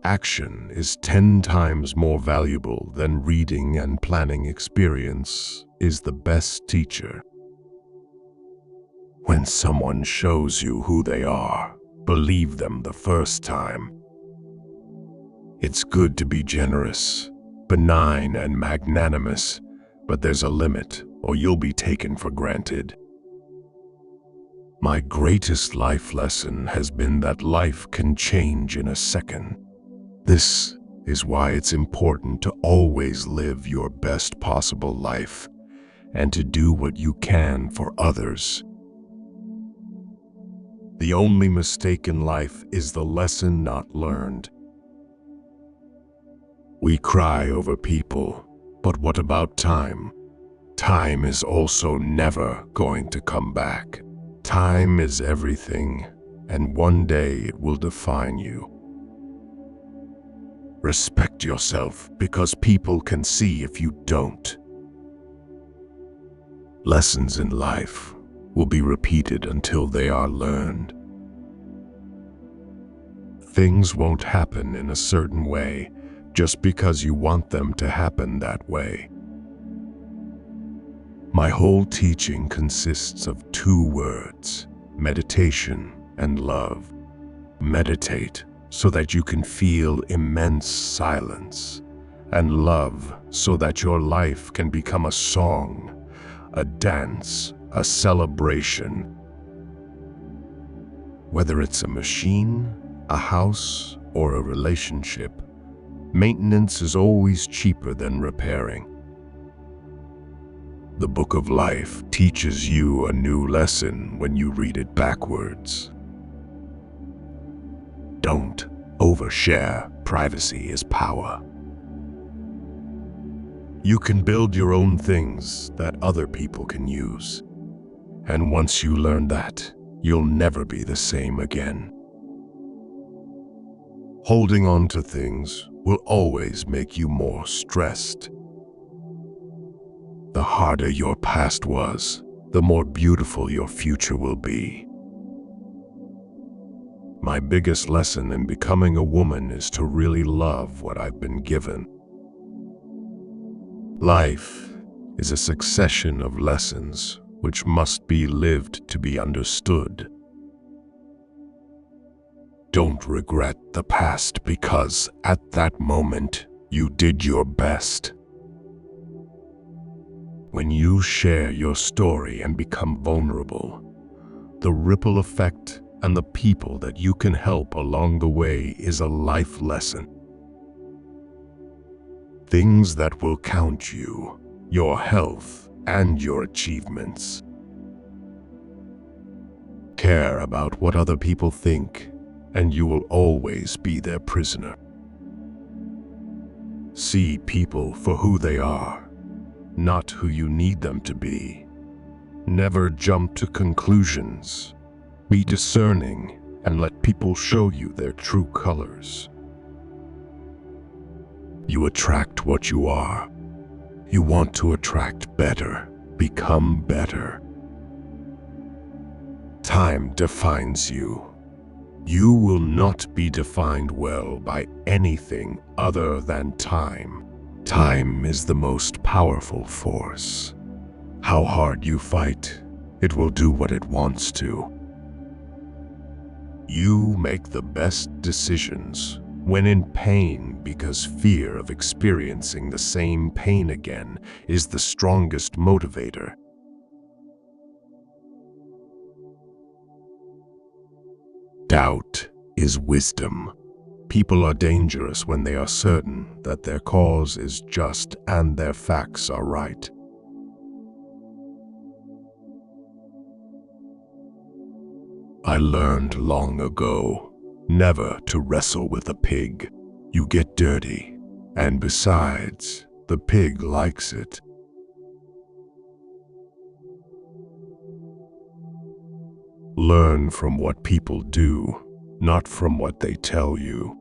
action is 10 times more valuable than reading and planning. Experience is the best teacher. When someone shows you who they are, believe them the first time. It's good to be generous, benign, and magnanimous, but there's a limit, or you'll be taken for granted. My greatest life lesson has been that life can change in a second. This is why it's important to always live your best possible life and to do what you can for others. The only mistake in life is the lesson not learned. We cry over people, but what about time? Time is also never going to come back. Time is everything, and one day it will define you. Respect yourself, because people can see if you don't. Lessons in life will be repeated until they are learned. Things won't happen in a certain way just because you want them to happen that way. My whole teaching consists of 2 words: meditation and love. Meditate so that you can feel immense silence, and love so that your life can become a song, a dance, a celebration. Whether it's a machine, a house, or a relationship, maintenance is always cheaper than repairing. The book of life teaches you a new lesson when you read it backwards. Don't overshare. Privacy is power. You can build your own things that other people can use. And once you learn that, you'll never be the same again. Holding on to things will always make you more stressed. The harder your past was, the more beautiful your future will be. My biggest lesson in becoming a woman is to really love what I've been given. Life is a succession of lessons which must be lived to be understood. Don't regret the past, because at that moment you did your best. When you share your story and become vulnerable, the ripple effect and the people that you can help along the way is a life lesson. Things that will count you, your health, and your achievements. Care about what other people think, and you will always be their prisoner. See people for who they are, not who you need them to be. Never jump to conclusions. Be discerning and let people show you their true colors. You attract what you are. You want to attract better, become better. Time defines you. You will not be defined well by anything other than time. Time is the most powerful force. How hard you fight, it will do what it wants to. You make the best decisions when in pain, because fear of experiencing the same pain again is the strongest motivator. Doubt is wisdom. People are dangerous when they are certain that their cause is just and their facts are right. I learned long ago never to wrestle with a pig. You get dirty, and besides, the pig likes it. Learn from what people do, not from what they tell you.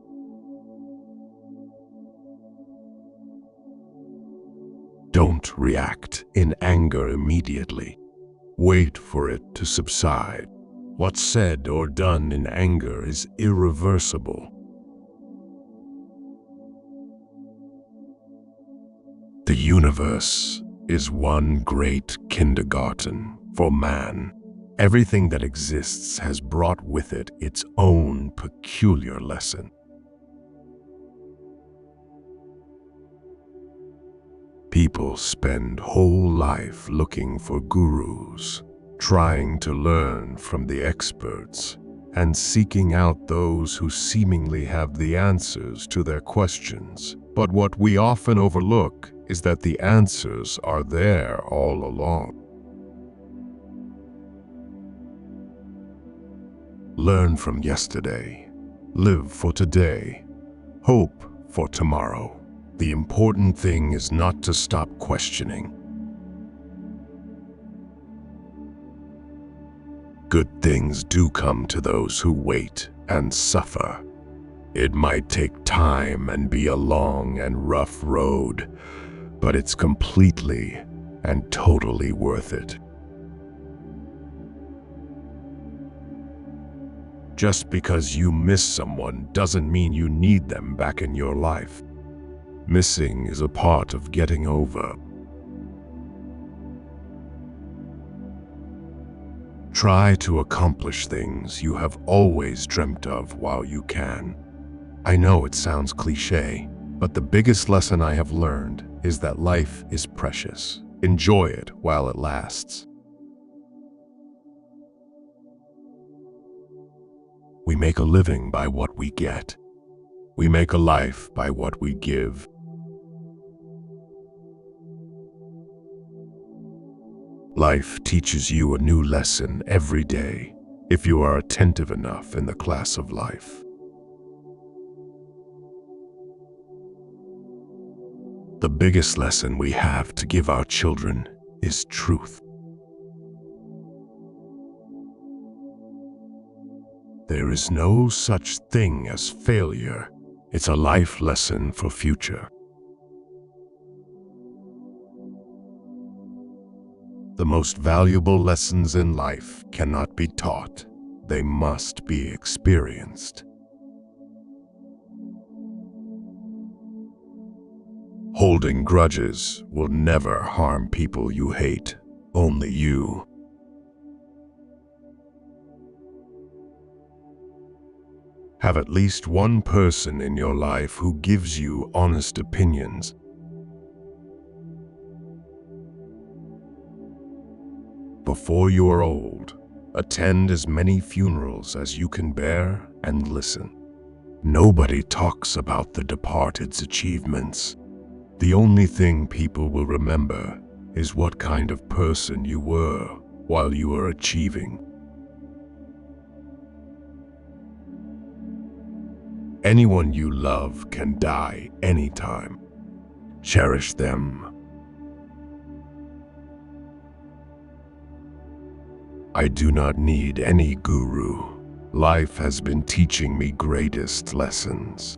Don't react in anger immediately. Wait for it to subside. What's said or done in anger is irreversible. universe is one great kindergarten for man. Everything that exists has brought with it its own peculiar lesson. People spend whole life looking for gurus, trying to learn from the experts, and seeking out those who seemingly have the answers to their questions. But what we often overlook is that the answers are there all along. Learn from yesterday, live for today, hope for tomorrow. The important thing is not to stop questioning. Good things do come to those who wait and suffer. It might take time and be a long and rough road, but it's completely and totally worth it. Just because you miss someone doesn't mean you need them back in your life. Missing is a part of getting over. Try to accomplish things you have always dreamt of while you can. I know it sounds cliché, but the biggest lesson I have learned is that life is precious. Enjoy it while it lasts. We make a living by what we get. We make a life by what we give. Life teaches you a new lesson every day if you are attentive enough in the class of life. The biggest lesson we have to give our children is truth. There is no such thing as failure. It's a life lesson for future. The most valuable lessons in life cannot be taught. They must be experienced. Holding grudges will never harm people you hate, only you. Have at least one person in your life who gives you honest opinions. Before you are old, attend as many funerals as you can bear and listen. Nobody talks about the departed's achievements. The only thing people will remember is what kind of person you were while you were achieving. Anyone you love can die anytime. Cherish them. I do not need any guru. Life has been teaching me greatest lessons.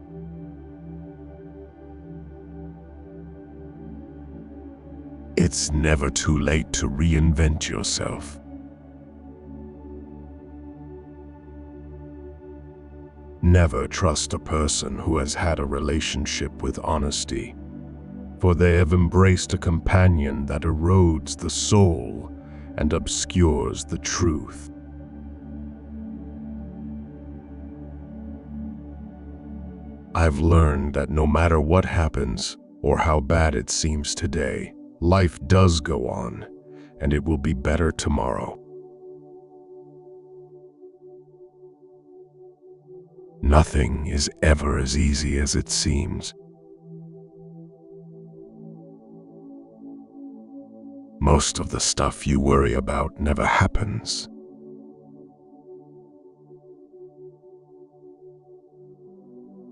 It's never too late to reinvent yourself. Never trust a person who has had a relationship with honesty, for they have embraced a companion that erodes the soul and obscures the truth. I've learned that no matter what happens or how bad it seems today, life does go on, and it will be better tomorrow. Nothing is ever as easy as it seems. Most of the stuff you worry about never happens.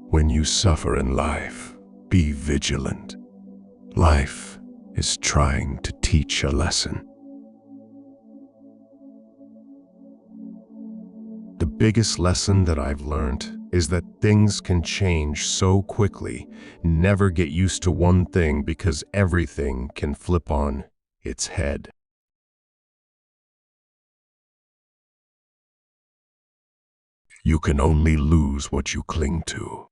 When you suffer in life, be vigilant. Life is trying to teach a lesson. The biggest lesson that I've learned is that things can change so quickly. Never get used to one thing because everything can flip on its head. You can only lose what you cling to.